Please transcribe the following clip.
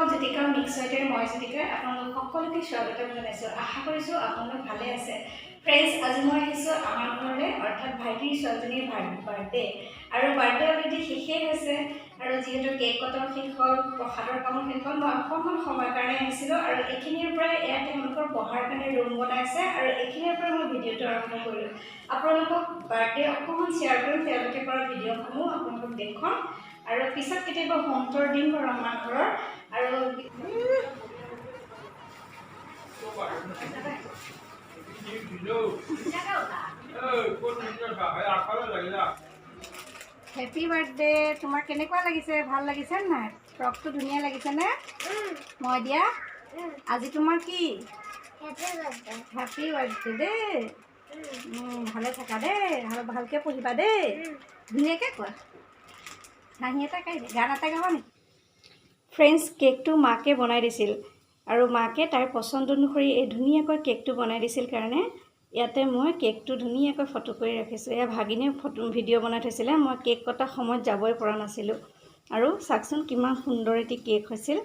জ্যোতিকা মিক্সাইটেৰ মই জ্যোতিকা আপোনালোক সকলোকে স্বাগতম জনাইছোঁ। আশা কৰিছোঁ আপোনালোক ভালে আছে। ফ্ৰেণ্ডছ, আজি মই আহিছোঁ আমাৰ ঘৰলৈ, অৰ্থাৎ ভাইটিৰ ছোৱালীজনীৰ বাৰ্থডে। আৰু বাৰ্থডে অলৰেডি শেষেই হৈছে, আৰু যিহেতু কেক কটাও শেষ হ'ল, প্ৰসাদৰ কামো শেষ হ'ল, মই অকণমান সময়ৰ কাৰণে আহিছিলোঁ। আৰু এইখিনিৰ পৰাই ইয়াত তেওঁলোকৰ বহাৰ কাৰণে ৰুম বনাইছে, আৰু এইখিনিৰ পৰাই মই ভিডিঅ'টো আৰম্ভ কৰিলোঁ। আপোনালোকক বাৰ্থডে অকণমান শ্বেয়াৰ কৰিম, তেওঁলোকে কৰা ভিডিঅ'সমূহ আপোনালোকক দেখুৱাম। আৰু পিছত কেতিয়াবা হোম টুৰ দিম বাৰু আমাৰ ঘৰৰ। আৰু হেপী বাৰ্থডে। তোমাৰ কেনেকুৱা লাগিছে? ভাল লাগিছে নাই? ফ্ৰকটো ধুনীয়া লাগিছেনে? মই দিয়া আজি তোমাৰ কি হেপী বাৰ্থডে দেই। ভালে থাকা দেই, আৰু ভালকৈ পঢ়িবা দেই। ধুনীয়াকৈ কোৱা, হাঁহি এটা গাই দে, গান এটা গাবা নেকি? ফ্ৰেণ্ডছ, কেকটো মাকে বনাই দিছিল, আৰু মাকে তাইৰ পচন্দ অনুসৰি এই ধুনীয়াকৈ কেকটো বনাই দিছিল কাৰণে ইয়াতে মই কেকটো ধুনীয়াকৈ ফটো কৰি ৰাখিছোঁ। এয়া ভাগিনে ভিডিঅ' বনাই থৈছিলে, মই কেক কটা সময়ত যাবই পৰা নাছিলোঁ। আৰু চাওকচোন কিমান সুন্দৰ এটি কেক হৈছিল।